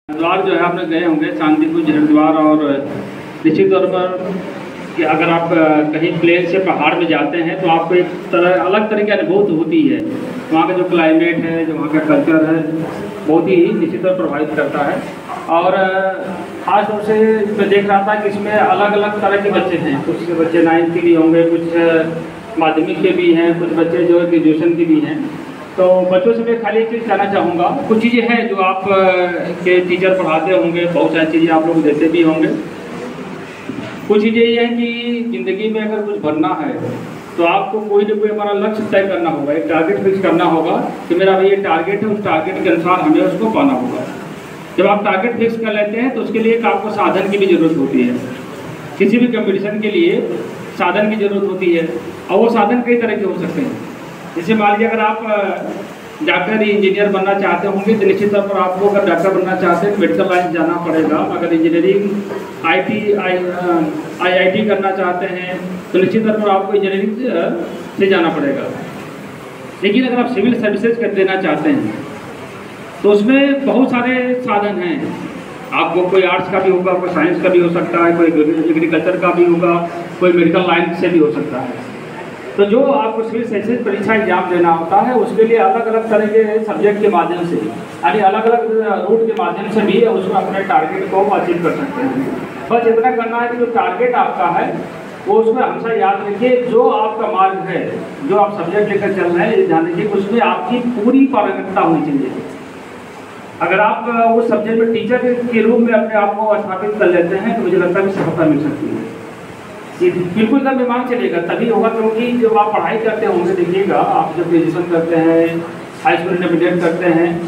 हरिद्वार जो है आपने गए होंगे, शांतिकुंज हरिद्वार। और निश्चित तौर पर कि अगर आप कहीं प्लेन से पहाड़ में जाते हैं तो आपको एक अलग तरह की अनुभूति होती है। वहाँ का जो क्लाइमेट है, जो वहाँ का कल्चर है, बहुत ही निश्चित तौर पर प्रभावित करता है। और ख़ास तौर से मैं देख रहा था कि इसमें अलग अलग तरह के बच्चे हैं। कुछ बच्चे 9th के भी होंगे, कुछ माध्यमिक के भी हैं, कुछ बच्चे जो है ग्रेजुएशन के भी हैं। तो बच्चों से मैं खाली एक चीज़ कहना चाहूँगा, कुछ चीज़ें हैं जो आप के टीचर पढ़ाते होंगे, बहुत सारी चीज़ें आप लोग देते भी होंगे। कुछ चीज़ें ये हैं कि ज़िंदगी में अगर कुछ बनना है तो आपको कोई ना कोई हमारा लक्ष्य तय करना होगा, एक टारगेट फिक्स करना होगा कि मेरा भाई ये टारगेट है, उस टारगेट के अनुसार हमें उसको पाना होगा। जब आप टारगेट फिक्स कर लेते हैं तो उसके लिए एक आपको साधन की भी ज़रूरत होती है। किसी भी कंपटीशन के लिए साधन की ज़रूरत होती है, और वो साधन कई तरह के हो सकते हैं। जैसे मान लीजिए अगर आप डॉक्टर इंजीनियर बनना चाहते होंगे तो निश्चित तौर पर आपको अगर डॉक्टर बनना चाहते हैं मेडिकल लाइन जाना पड़ेगा। अगर इंजीनियरिंग आईआईटी करना चाहते हैं तो निश्चित तौर पर आपको इंजीनियरिंग से जाना पड़ेगा। लेकिन अगर आप सिविल सर्विसेज कर देना चाहते हैं तो उसमें बहुत सारे साधन हैं। आपको कोई आर्ट्स का भी होगा, कोई साइंस का भी हो सकता है, कोई एग्रीकल्चर का भी होगा, कोई मेडिकल लाइन से भी हो सकता है। तो जो आपको सिविल सर्विसेज परीक्षा एग्जाम देना होता है उसके लिए अलग अलग तरह के सब्जेक्ट के माध्यम से, यानी अलग अलग रूट के माध्यम से भी उसमें अपने टारगेट को अचीव कर सकते हैं। बस इतना करना है कि जो टारगेट आपका है वो उसमें हमेशा याद रखिए, जो आपका मार्ग है, जो आप सब्जेक्ट लेकर चल रहे हैं, ध्यान रखिए उसमें आपकी पूरी पारंगतता होनी चाहिए। अगर आप उस सब्जेक्ट में टीचर के रूप में अपने आप को स्थापित कर लेते हैं तो मुझे लगता है कि सफलता मिल सकती है। ये बिल्कुल का दिमाग चलेगा तभी होगा, क्योंकि जब आप पढ़ाई करते होंगे, देखिएगा आप जब ग्रेजुएशन करते हैं, हाई स्कूल इंटरमीडिएट करते हैं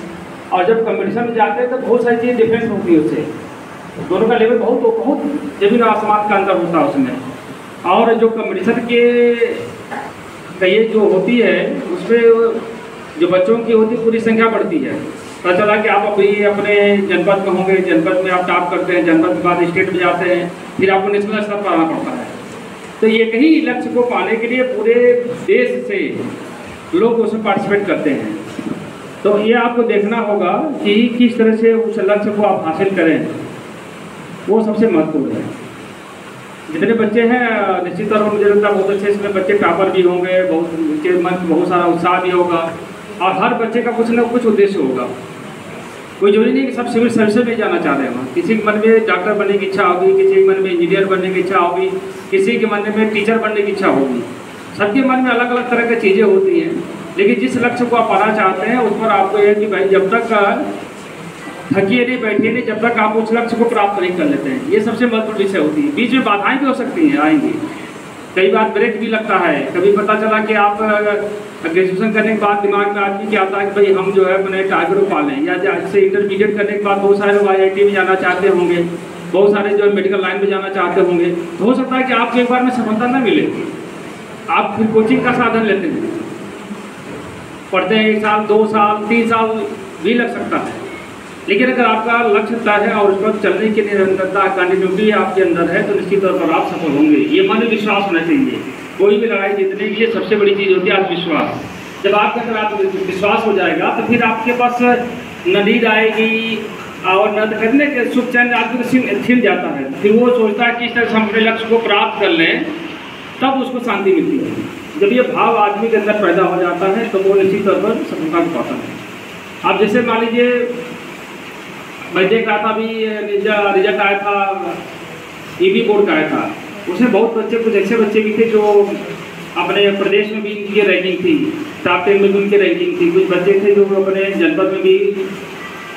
और जब कंपटीशन में जाते हैं तो बहुत सारी चीज़ें डिफरेंस होती है उससे। दोनों का लेवल बहुत जमीन आसमान का अंतर होता है उसमें। और जो कंपटीशन के ये जो होती है उसमें जो बच्चों की होती है पूरी संख्या बढ़ती है। पता चला कि आप अभी अपने जनपद में होंगे, जनपद में आप टॉप करते हैं, जनपद के बाद स्टेट में जाते हैं, फिर आपको नेशनल स्तर पर आना पड़ता है। तो ये ही लक्ष्य को पाने के लिए पूरे देश से लोग उसमें पार्टिसिपेट करते हैं। तो ये आपको देखना होगा कि किस तरह से उस लक्ष्य को आप हासिल करें, वो सबसे महत्वपूर्ण है। जितने बच्चे हैं निश्चित तौर पर मुझे लगता है बहुत अच्छे इसमें बच्चे टॉपर भी होंगे, उनके मन में बहुत सारा उत्साह भी होगा और हर बच्चे का कुछ न कुछ उद्देश्य होगा। कोई जरूरी नहीं कि सब सिविल सर्विसेज में जाना चाह रहे हैं। किसी के मन में डॉक्टर बनने की इच्छा होगी, किसी के मन में इंजीनियर बनने की इच्छा होगी, किसी के मन में टीचर बनने की इच्छा होगी। सबके मन में अलग अलग तरह की चीज़ें होती हैं, लेकिन जिस लक्ष्य को आप पाना चाहते हैं उस पर आपको यह कि भाई जब तक थकिए नहीं, बैठिए नहीं, जब तक आप उस लक्ष्य को प्राप्त नहीं कर लेते हैं। ये सबसे महत्वपूर्ण विषय होती है। बीच में बाधाएँ भी हो सकती हैं, आएंगी, कई बार ब्रेक भी लगता है। कभी पता चला कि आप ग्रेजुएशन करने के बाद दिमाग में आदमी क्या आता है कि भाई हम जो है अपने टारगेट को पालें, या जैसे इंटरमीडिएट करने के बाद बहुत सारे लोग आईआईटी में जाना चाहते होंगे, बहुत सारे जो है मेडिकल लाइन में जाना चाहते होंगे। तो हो सकता है कि आपको एक बार में सफलता न मिले, आप फिर कोचिंग का साधन लेते हैं, पढ़ते हैं 1 साल 2 साल 3 साल भी लग सकता है। लेकिन अगर आपका लक्ष्य तय है और उस पर चलने की निरंतरता कंटिन्यूटी आपके अंदर है तो निश्चित तौर पर आप सफल होंगे। ये मन विश्वास होना चाहिए। कोई भी लड़ाई जीतने की ये सबसे बड़ी चीज़ होती है आत्मविश्वास। जब आपके अंदर आत्मविश्वास हो जाएगा तो फिर आपके पास न नींद आएगी और न करने के सुख चैन आदमी छिल जाता है। फिर वो सोचता है कि इस तरह से हम अपने लक्ष्य को प्राप्त कर लें, तब उसको शांति मिलती है। जब ये भाव आदमी के अंदर पैदा हो जाता है तो वो निश्चित तौर पर सफलता को पाता है। आप जैसे मान लीजिए, मैं देख रहा था अभी रिजल्ट आया था, ईबी बोर्ड का आया था, उसमें बहुत बच्चे, कुछ ऐसे बच्चे भी थे जो अपने प्रदेश में भी इनकी रैंकिंग थी, टॉप 10 में भी उनकी रैंकिंग थी। कुछ बच्चे थे जो अपने जनपद में भी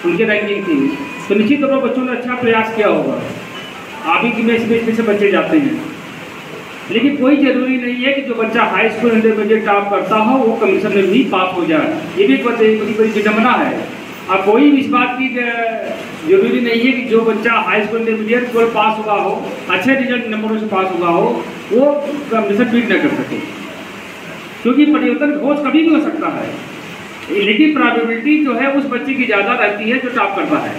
उनकी रैंकिंग थी। तो निश्चित तौर पर बच्चों ने अच्छा प्रयास किया होगा। आप ही की में इसमें से बच्चे जाते हैं, लेकिन कोई ज़रूरी नहीं है कि जो बच्चा हाई स्कूल इंटरमीडिएट टॉप करता हो वो कमीशन में भी पास हो जाए। ये भी एक बड़ी बड़ी विडम्बना है। अब कोई इस बात की जरूरी नहीं है कि जो बच्चा हाई स्कूल इंटरमीडिएट केवल पास हुआ हो, अच्छे रिजल्ट नंबरों से पास हुआ हो, वो कमीशन बीट न कर सके, क्योंकि परिवर्तन घोष कभी भी हो सकता है। लेकिन प्रोबेबिलिटी जो है उस बच्चे की ज़्यादा रहती है जो टॉप करता है।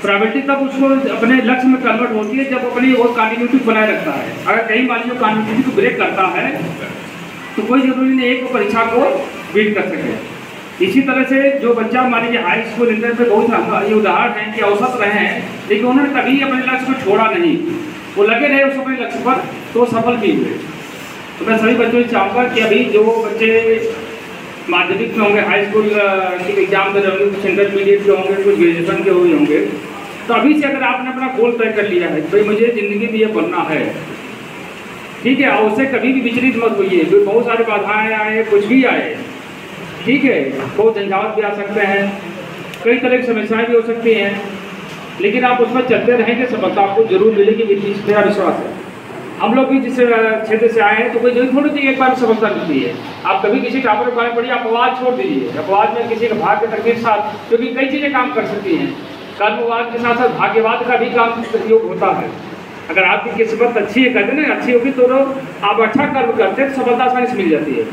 प्रोबेबिलिटी तब उसको अपने लक्ष्य में कन्वर्ट होती है जब अपनी वो कंटिन्यूटी बनाए रखता है। अगर कहीं मान लीजिए कंटिन्यूटी को ब्रेक करता है तो कोई ज़रूरी नहीं है कि परीक्षा को बीट कर सके। इसी तरह से जो बच्चा मान लीजिए हाई स्कूल इंटर पे बहुत ये उदाहरण है कि औसत रहे हैं, लेकिन उन्होंने कभी अपने लक्ष्य को छोड़ा नहीं, वो लगे रहे उस अपने लक्ष्य पर, तो सफल भी हुए। तो मैं सभी बच्चों से चाहूँगा कि अभी जो बच्चे माध्यमिक में होंगे, हाई स्कूल के एग्जाम दे रहे होंगे, कुछ इंटरमीडिएट के होंगे, कुछ ग्रेजुएशन के हुए होंगे, तो अभी से अगर आपने अपना गोल तय कर लिया है भाई मुझे ज़िंदगी में ये बनना है, ठीक है, और उससे कभी भी विचलित मत होइए। बहुत सारी बाधाएँ आए, कुछ भी आए, ठीक है, बहुत झंझावत भी आ सकते हैं, कई तरह की समस्याएं भी हो सकती हैं, लेकिन आप उसमें चलते रहेंगे, सफलता आपको जरूर मिलेगी, मेरा विश्वास है। हम लोग भी जिस क्षेत्र से आए हैं तो कोई जरूर थोड़ी सी एक बार सफलता मिलती है। आप कभी किसी टॉपर के बारे में पढ़िए, अपवाद छोड़ दीजिए, अपवाद में किसी के भाग्य के तकदीर साथ, क्योंकि कई चीज़ें काम कर सकती हैं, कर्मवाद के साथ साथ भाग्यवाद का भी काम सहयोग होता है। अगर आपकी किस्मत अच्छी है, कहते हैं ना अच्छी होगी, तो आप अच्छा कर्म करते हैं तो सफलता आसानी से मिल जाती है।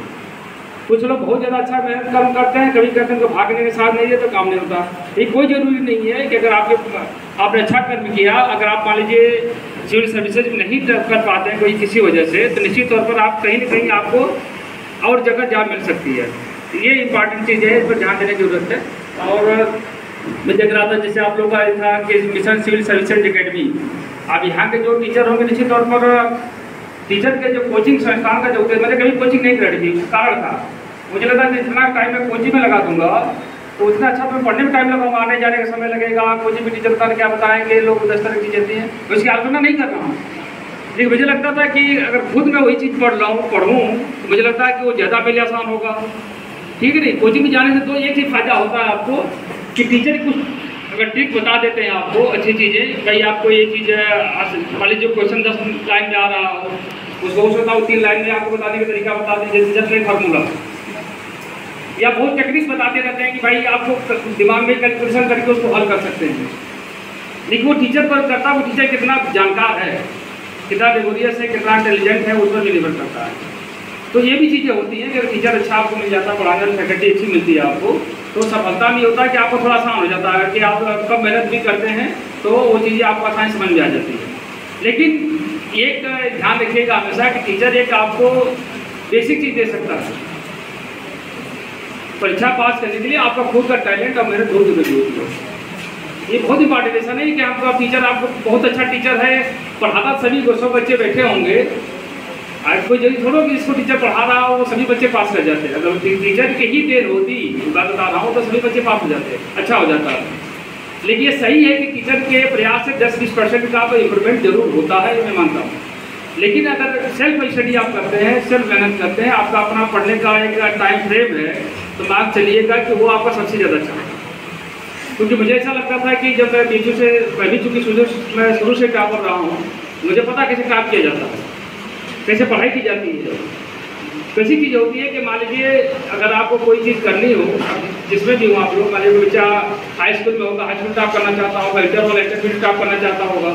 कुछ लोग बहुत ज़्यादा अच्छा मेहनत कर्म करते हैं, कभी कहते हैं उनको भागने के साथ नहीं है तो काम नहीं होता। ये कोई ज़रूरी नहीं है कि अगर आपने अच्छा कर्म किया, अगर आप मान लीजिए सिविल सर्विसेज में नहीं कर पाते हैं कोई किसी वजह से, तो निश्चित तौर पर आप कहीं ना कहीं आपको और जगह जॉब मिल सकती है। ये इंपॉर्टेंट चीज़ है, इस पर ध्यान देने की जरूरत है। और मैं देख रहा था जैसे आप लोग का था कि मिशन सिविल सर्विसेज अकेडमी, अब यहाँ के जो टीचर होंगे निश्चित तौर पर टीचर के जो कोचिंग संस्थान का जो मैंने कभी कोचिंग नहीं कर रही थी, कारण था मुझे लगा कि इतना टाइम मैं कोचिंग में लगा दूंगा तो उतना अच्छा तो पढ़ने में टाइम लगाऊंगा, आने जाने का समय लगेगा, कोचिंग में टीचर बता क्या बताएंगे, लोग 10 तरह की चीज़ें देती हैं, तो इसकी आलोचना नहीं कर रहा हूँ। लेकिन मुझे लगता था कि अगर खुद मैं वही चीज़ पढ़ूँ तो मुझे लगता है कि वो ज़्यादा पहले आसान होगा, ठीक है नहीं। कोचिंग में जाने से तो एक ही फायदा होता है आपको कि टीचर कुछ अगर ट्रिक बता देते हैं आपको अच्छी चीज़ें, भाई आपको ये चीज़ मान लीजिए जो क्वेश्चन 10 लाइन में आ रहा हो उसको हो सकता है 3 लाइन में आपको बताने का तरीका बता दें, जैसे जस्ट लाइन फार्मूला, या बहुत टेक्निक्स बताते रहते हैं कि भाई आपको दिमाग में कैलकुलेशन करके उसको हल कर सकते हैं। लेकिन वो टीचर पर करता है, वो टीचर कितना जानकार है, कितना लेबोरियस है, कितना इंटेलिजेंट है, उस पर भी निर्भर करता है। तो ये भी चीज़ें होती हैं कि अगर टीचर अच्छा आपको मिल जाता है, पढ़ाने में फैकल्टी अच्छी मिलती है आपको, तो सफलता भी होता है कि आपको थोड़ा आसान हो जाता है कि आप कब मेहनत भी करते हैं तो वो चीज़ें आपको आसानी समझ में आ जाती है। लेकिन एक ध्यान रखिएगा हमेशा कि टीचर एक आपको बेसिक चीज़ दे सकता है, परीक्षा पास करने के लिए आपका खुद का टैलेंट और मेहनत बहुत जरूरी होती है। ये बहुत इंपॉर्टेंट, ऐसा नहीं कि आपका टीचर आपको बहुत अच्छा टीचर है, पढ़ाता सभी 100 बच्चे बैठे होंगे, आज कोई जरूरी थोड़ा कि इसको टीचर पढ़ा रहा हो वो सभी बच्चे पास कर जाते हैं। अगर टीचर की ही देर होती, बात बता रहा हूँ, तो सभी बच्चे पास हो जाते हैं, अच्छा हो जाता है। लेकिन ये सही है कि टीचर के प्रयास से 10-20% का इम्प्रूवमेंट जरूर होता है, ये मैं मानता हूँ। लेकिन अगर सेल्फ स्टडी आप करते हैं, सेल्फ मेहनत करते हैं, आपका अपना पढ़ने का एक टाइम फ्रेम है, तो मान चलिएगा कि वो आपका सबसे ज़्यादा अच्छा है। क्योंकि मुझे ऐसा लगता था कि जब मैं बीचू से पहली चूँकि मैं शुरू से टॉपर रहा हूँ, मुझे पता कैसे काम किया जाता है, कैसे पढ़ाई की जाती है। कैसी चीज़ होती है कि मान लीजिए अगर आपको कोई चीज़ करनी हो, जिसमें भी हो आप लोग, मान लीजिए बच्चा हाई स्कूल में होगा, हाई स्कूल टॉप करना चाहता होगा, इंटरमीडिएट टॉप करना चाहता होगा,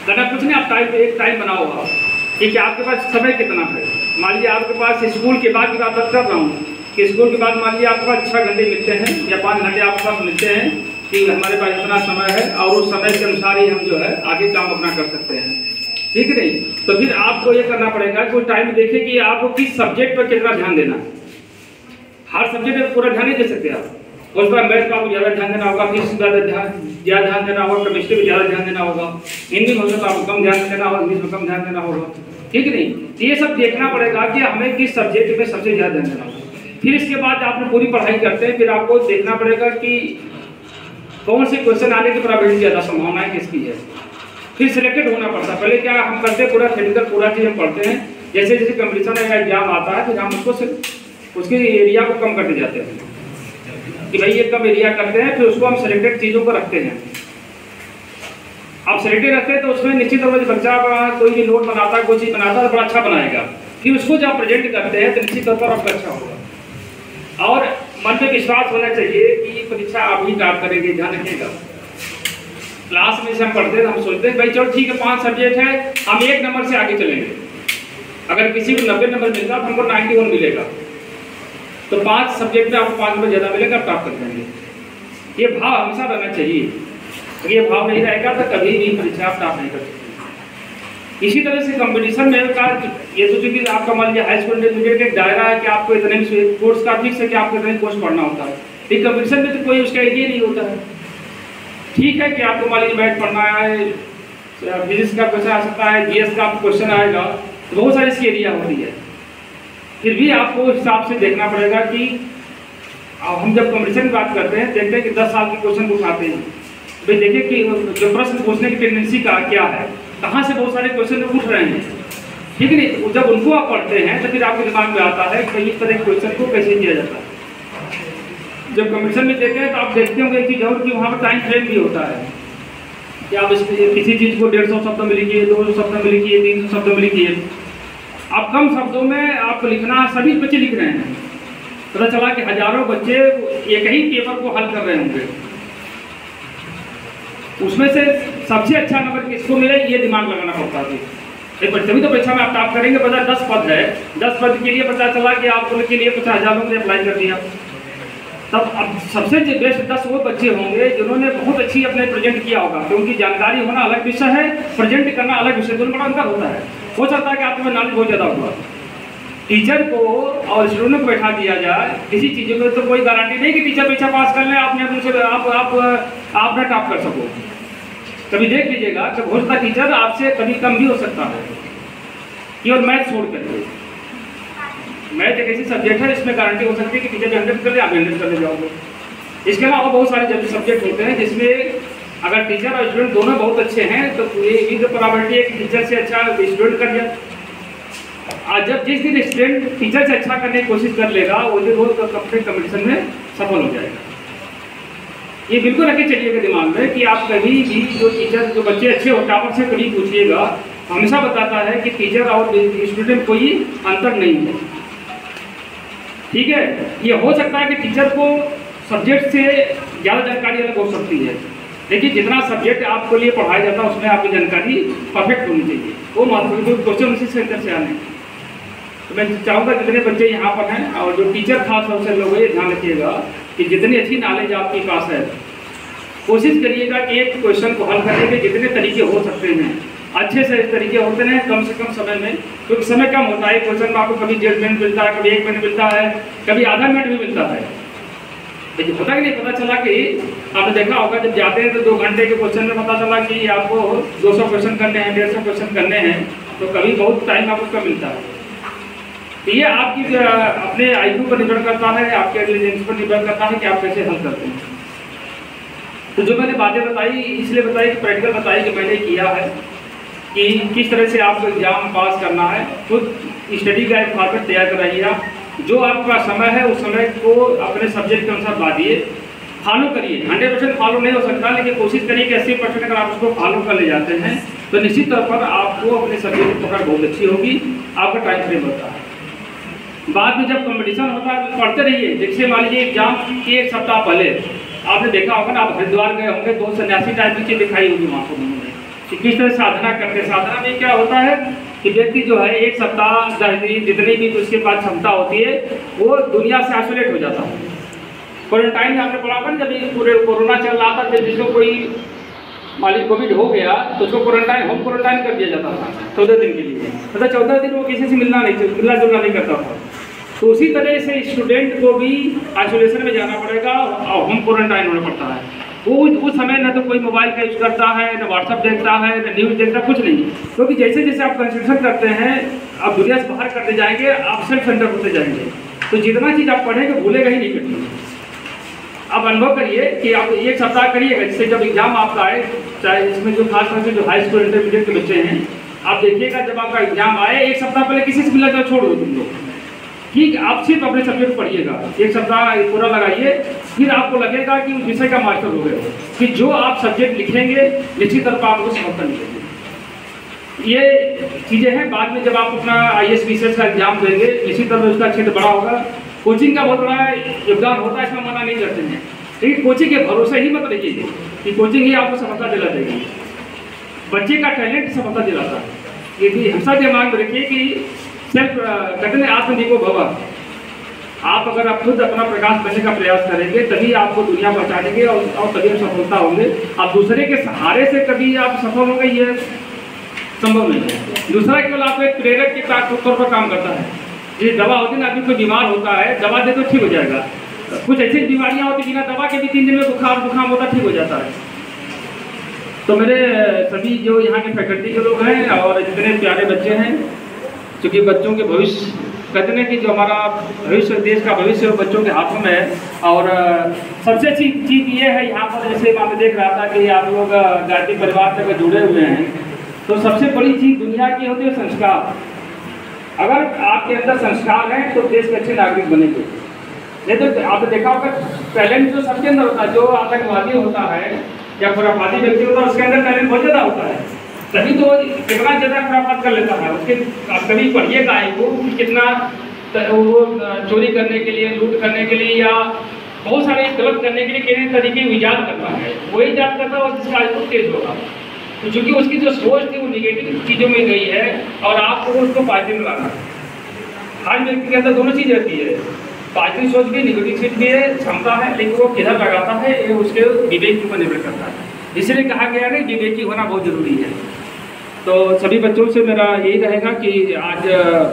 करना कुछ नहीं, आप एक टाइम बना होगा कि आपके पास समय कितना है। मान लीजिए आपके पास स्कूल के बाद की बात कर रहा हूँ कि स्कूल के बाद मान लीजिए आपके पास 6 घंटे मिलते हैं या 5 घंटे आपके पास मिलते हैं कि हमारे पास इतना समय है और उस समय के अनुसार ही हम जो है आगे काम अपना कर सकते हैं, ठीक है नहीं। तो फिर आपको ये करना पड़ेगा कि टाइम देखिए कि आपको किस सब्जेक्ट पर कितना ध्यान देना है। हर सब्जेक्ट पर पूरा ध्यान नहीं दे सकते आप, उस पर मैथ का आपको ज़्यादा ध्यान देना होगा, फिजिक्स ज़्यादा ध्यान देना होगा, केमिस्ट्री में ज़्यादा ध्यान देना होगा, हिंदी में हो सकता है आपको कम ध्यान देना होगा, इंग्लिश में कम ध्यान देना होगा, ठीक है नहीं। तो ये सब देखना पड़ेगा कि हमें किस सब्जेक्ट में सबसे ज़्यादा ध्यान देना होगा। फिर इसके बाद आपने पूरी पढ़ाई करते हैं, फिर आपको देखना पड़ेगा कि कौन से क्वेश्चन आने की प्रोबेबिलिटी ज़्यादा संभावना है किसकी है, फिर सिलेक्टेड होना पड़ता है। पहले क्या हम करते हैं, पूरा थ्योरेटिकल पूरा चीज़ हम पढ़ते हैं, जैसे जैसे कंपटीशन या एग्जाम आता है फिर हम उसके एरिया को कम करते जाते हैं कि भाई ये कम एरिया करते हैं, फिर उसको हम सिलेक्टेड चीज़ों को रखते हैं। आप सिलेक्टेड रखते हैं तो उसमें निश्चित तौर पर बच्चा कोई भी नोट बनाता है, कोई चीज़ बनाता है तो बड़ा अच्छा बनाएगा, फिर उसको जब प्रेजेंट करते हैं तो निश्चित तौर पर आपका अच्छा होगा। और मन में विश्वास होना चाहिए कि परीक्षा आप ही काम करेंगे, ध्यान रखिएगा। क्लास में से हम पढ़ते हैं, हम सोचते हैं भाई चलो ठीक है 5 सब्जेक्ट है, हम 1 नंबर से आगे चलेंगे, अगर किसी को 90 नंबर मिलता तो हमको 91 मिलेगा, तो 5 सब्जेक्ट में आपको 5 नंबर ज़्यादा मिलेगा, आप प्राप्त कर लेंगे। ये भाव हमेशा रहना चाहिए, अगर ये भाव नहीं रहेगा तो कभी भी परीक्षा आप प्राप्त नहीं कर सकते। इसी तरह से कंपटीशन में का ये तो चूंकि आपका मान लीजिए हाई स्कूल इंटरमीडिएट का एक दायरा है कि आपको इतने कोर्स का फिक्स है कि आपको इतने कोर्स पढ़ना होता है, लेकिन कंपटीशन में तो कोई उसका आइडिया नहीं होता है। ठीक है कि आपको मान लीजिए मैथ पढ़ना है, फिजिक्स का क्वेश्चन आ सकता है, जीएस का क्वेश्चन आएगा, तो बहुत सारी इसकी एरिया होती है। फिर भी आपको उस हिसाब से देखना पड़ेगा कि हम जब कंपटीशन की बात करते हैं, देखते हैं कि 10 साल के क्वेश्चन उठाते हैं, भाई देखिए कि जो प्रश्न पूछने की टेंडेंसी का क्या है, कहाँ से बहुत सारे क्वेश्चन उठ रहे हैं, ठीक है नहीं। जब उनको आप पढ़ते हैं तो फिर आपके दिमाग में आता है कि इस तरह के क्वेश्चन को कैसे किया जाता है। जब कंपटीशन में देते हैं तो आप देखते होंगे एक चीज़ और कि वहाँ पर टाइम फ्रेम भी होता है कि आप किसी चीज़ को 150 शब्दों में लिखिए, 200 शब्दों में लिखिए, 300 शब्दों में लिखिए। आप कम शब्दों में आपको लिखना, सभी बच्चे लिख रहे हैं, पता चला कि हजारों बच्चे एक ही पेपर को हल कर रहे होंगे, उसमें से सबसे अच्छा नंबर किसको मिले ये दिमाग लगाना पड़ता है। तभी तो परीक्षा में आप टॉप करेंगे। पता 10 पद है, 10 पद के लिए पता चला कि आप उनके लिए 50,000 लोगों ने अप्लाई कर दिया, तब अब सबसे बेस्ट 10 वो बच्चे होंगे जिन्होंने बहुत अच्छी अपने प्रेजेंट किया होगा, क्योंकि जानकारी होना अलग विषय है, प्रेजेंट करना अलग विषय, दोनों बड़ा अंतर होता है। हो सकता है कि आपके में नॉलेज बहुत ज़्यादा हुआ, टीचर को और स्टूडेंट को बैठा दिया जाए किसी चीज़ों में, तो कोई गारंटी नहीं कि टीचर परीक्षा पास कर ले, आप ना टॉप कर सको। कभी देख लीजिएगा कि हो सकता टीचर आपसे कभी कम भी हो सकता है, केवल मैथ छोड़ करके। मैथ एक ऐसी सब्जेक्ट है इसमें गारंटी हो सकती है कि टीचर भी 100 कर ले, आप 100 करने जाओगे। इसके अलावा बहुत सारे सब्जेक्ट होते हैं जिसमें अगर टीचर और स्टूडेंट दोनों बहुत अच्छे हैं तो ये तो प्रोबेबिलिटी है कि टीचर से अच्छा स्टूडेंट कर जाए। आज जब जिस दिन स्टूडेंट टीचर से अच्छा करने की कोशिश कर लेगा, वो दिन वो कंपटीशन में सफल हो जाएगा। ये बिल्कुल रखे चलिएगा दिमाग में कि आप कभी भी जो टीचर, जो बच्चे अच्छे हो टॉपर से कभी पूछिएगा, हमेशा बताता है कि टीचर और स्टूडेंट कोई अंतर नहीं है, ठीक है। ये हो सकता है कि टीचर को सब्जेक्ट से ज़्यादा जानकारी अलग हो सकती है, लेकिन जितना सब्जेक्ट आपको लिए पढ़ाया जाता है उसमें आपकी जानकारी परफेक्ट होनी चाहिए, वो महत्वपूर्ण क्वेश्चन उसी सेंटर से आने। तो मैं चाहूँगा जितने बच्चे यहाँ पर हैं और जो टीचर खास तौर से लोग, ये ध्यान रखिएगा कि जितनी अच्छी नॉलेज आपके पास है, कोशिश करिएगा कि एक क्वेश्चन को हल करने के जितने तरीके हो सकते हैं अच्छे से तरीके होते हैं कम से कम समय में, क्योंकि समय कम होता है। क्वेश्चन में आपको कभी 1.5 मिनट मिलता है, कभी 1 मिनट मिलता है, कभी आधा मिनट भी मिलता है। लेकिन पता ही नहीं, पता चला कि आपने देखा होगा जब जाते हैं तो 2 घंटे के क्वेश्चन में पता चला कि आपको 200 क्वेश्चन करने हैं, 150 क्वेश्चन करने हैं, तो कभी बहुत टाइम आपको कम मिलता है। तो ये आपकी अपने IQ पर निर्भर करता है, आपके इंटेलिजेंस पर निर्भर करता है कि आप कैसे हल करते हैं। तो जो मैंने बातें बताई इसलिए बताई कि प्रैक्टिकल बताई कि मैंने किया है कि किस तरह से आपको एग्जाम पास करना है। खुद स्टडी का एक फॉर्मेट तैयार कराइए, जो आपका समय है उस समय को अपने सब्जेक्ट के अनुसार बांटिए, फॉलो करिए। 100% फॉलो नहीं हो सकता, लेकिन कोशिश करिए कि 80% अगर आप उसको फॉलो कर ले जाते हैं तो निश्चित तौर पर आपको अपने सब्जेक्ट की पकड़ बहुत अच्छी होगी, आपका टाइम फ्रेम होता है। बाद में जब कंपटीशन होता है पढ़ते रहिए। जैसे मान लीजिए एग्जाम के 1 सप्ताह पहले आपने देखा होगा ना, आप हरिद्वार गए होंगे, 2 सन्यासी टाइप की चीज़ दिखाई होगी वहाँ पर उन्होंने कि किस तरह साधना करते हैं। साधना में क्या होता है कि व्यक्ति जो है 1 सप्ताह 10 दिन जितनी भी उसके पास क्षमता होती है वो दुनिया से आइसोलेट हो जाता है। क्वारंटाइन में आपने पढ़ा होगा जब ये पूरे कोरोना चल रहा था, जब जिसको कोई मान लीजिए कोविड हो गया तो उसको क्वारंटाइन, होम क्वारंटाइन कर दिया जाता था 14 दिन के लिए। मतलब 14 दिन वो किसी से मिलना जुलना नहीं करता था। तो उसी तरह से स्टूडेंट को भी आइसोलेशन में जाना पड़ेगा और होम क्वारंटाइन होना पड़ता है। वो उस समय न तो कोई मोबाइल का यूज करता है, न व्हाट्सअप देखता है, न न्यूज़ देखता, कुछ नहीं। क्योंकि जैसे जैसे आप कंस्ट्रक्शन करते हैं आप दुनिया से बाहर करते जाएंगे, आप सेल्फ सेंटर होते जाएंगे, तो जितना चीज़ आप पढ़ेंगे भूलेगा ही नहीं कभी। आप अनुभव करिए कि आप 1 सप्ताह करिएगा, जिससे जब एग्जाम आपका आए, चाहे इसमें जो खास तौर से जो हाई स्कूल इंटरमीडिएट के बच्चे हैं, आप देखिएगा जब आपका एग्जाम आए 1 सप्ताह पहले किसी से मिला तो छोड़ दो तुम लोग, ठीक। आप सिर्फ अपने सब्जेक्ट पढ़िएगा, 1 सप्ताह पूरा लगाइए, फिर आपको लगेगा कि उस विषय का मास्टर हो गए हो, कि जो आप सब्जेक्ट लिखेंगे निश्चित तौर पर आपको सफलता मिलेगी। ये चीज़ें हैं। बाद में जब आप अपना IAS BCS का एग्जाम देंगे निश्चित तौर पर उसका क्षेत्र बड़ा होगा। कोचिंग का बहुत बड़ा योगदान होता है, इसमें मना नहीं करते हैं, लेकिन कोचिंग के भरोसे ही मत रखिए कि कोचिंग ही आपको सफलता दिला देगी। बच्चे का टैलेंट सफलता दिलाता है। ये भी हमेशा दिमाग में रखिए कि सेल्फ कहते हैं आत्मनिर्भर भव। आप अगर आप खुद अपना प्रकाश बनने का प्रयास करेंगे तभी आपको दुनिया पहचानेंगे और तभी आप सफलता होंगे। आप दूसरे के सहारे से कभी आप सफल होंगे ये संभव नहीं है। दूसरा केवल आपको एक प्रेरक के तौर पर काम करता है। ये दवा होती है ना, आदमी कोई बीमार होता है, दवा दे तो ठीक हो जाएगा। कुछ ऐसी बीमारियां होती बिना दवा के भी 3 दिन में बुखार जुकाम होता ठीक हो जाता है। तो मेरे सभी जो यहाँ के फैकल्टी के लोग हैं और जितने प्यारे बच्चे हैं, क्योंकि बच्चों के भविष्य कहते हैं कि जो हमारा भविष्य, देश का भविष्य बच्चों के हाथों में है। और सबसे अच्छी चीज़ ये है यहाँ पर, जैसे मैं देख रहा था कि आप लोग गायत्री परिवार से जुड़े हुए हैं, तो सबसे बड़ी चीज़ दुनिया की होती है संस्कार। अगर आपके अंदर संस्कार हैं तो देश के अच्छे नागरिक बनेंगे। नहीं तो आपने देखा होगा टैलेंट जो सबके अंदर होता है, जो आतंकवादी होता है या खुराफाती व्यक्ति होता है, उसके अंदर टैलेंट बहुत ज़्यादा होता है, तभी तो कितना ज़्यादा खुराफात कर लेता है। उसके कभी पढ़िएगा वो कितना वो चोरी करने के लिए, लूट करने के लिए या बहुत सारे गलत करने के लिए कितने तरीके ईजाद करता है, वो ईजाद करता है और जिसका आज तेज होगा। तो चूँकि उसकी जो सोच थी वो निगेटिव चीज़ों में गई है और आपको उसको पॉजिटिव में लाना है। हर व्यक्ति के अंदर दोनों चीज़ रहती है, पॉजिटिव सोच भी, निगेटिव सोच भी है, क्षमता है, लेकिन वो किधर लगाता है ये उसके विवेक के ऊपर निर्भर करता है। इसलिए कहा गया है कि विवेकी होना बहुत ज़रूरी है। तो सभी बच्चों से मेरा यही रहेगा कि आज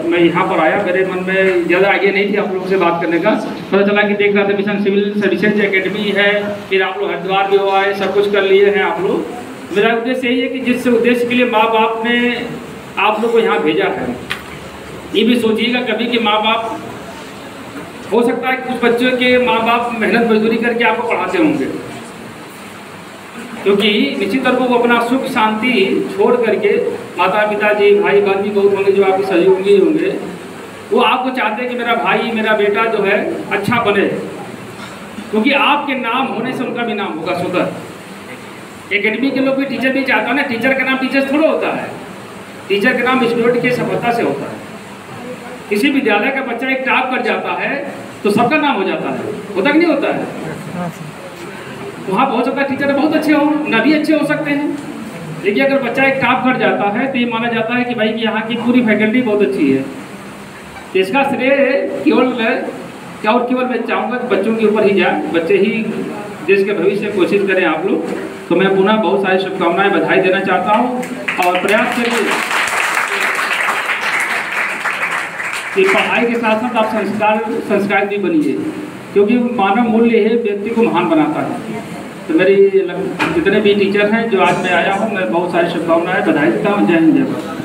मैं यहाँ पर आया, मेरे मन में ज़्यादा आइडिया नहीं थी आप लोगों से बात करने का। पता चला कि देख रहा था मिशन सिविल सर्विसेज एकेडमी है, फिर आप लोग हरिद्वार भी हो आए, सब कुछ कर लिए हैं आप लोग। मेरा उद्देश्य यही है कि जिस उद्देश्य के लिए माँ बाप ने आप लोग को यहाँ भेजा है, ये भी सोचिएगा कभी कि माँ बाप, हो सकता है कुछ बच्चों के माँ बाप मेहनत मजदूरी करके आपको पढ़ाते होंगे, क्योंकि निश्चित तौर पर वो अपना सुख शांति छोड़ करके, माता पिताजी भाई बहन भी बहुत होंगे जो आपके सहयोगी होंगे, वो आपको चाहते हैं कि मेरा भाई मेरा बेटा जो है अच्छा बने, क्योंकि आपके नाम होने से उनका भी नाम होगा स्वतः। एकेडमी के लोग भी टीचर भी चाहता है ना, टीचर का नाम टीचर थोड़ा होता है, टीचर का नाम स्टूडेंट की सफलता से होता है। किसी विद्यालय का बच्चा एक टॉप कर जाता है तो सबका नाम हो जाता है, होता कि नहीं होता है? वहाँ बहुत ज़्यादा टीचर बहुत अच्छे हो, ना भी अच्छे हो सकते हैं, लेकिन अगर बच्चा एक टॉप कर जाता है तो ये माना जाता है कि भाई कि यहाँ की पूरी फैकल्टी बहुत अच्छी है। तो इसका श्रेय केवल मैं चाहूँगा कि बच्चों के ऊपर ही जाए, बच्चे ही देश के भविष्य में कोशिश करें आप लोग। तो मैं पुनः बहुत सारी शुभकामनाएं बधाई देना चाहता हूँ और प्रयास करिए कि पढ़ाई के साथ साथ आप संस्कार भी बनिए, क्योंकि मानव मूल्य है व्यक्ति को महान बनाता है। तो मेरी जितने भी टीचर हैं जो आज मैं आया हूँ, मैं बहुत सारी शुभकामनाएं बधाई देता हूँ। जय हिंद, जय भारत।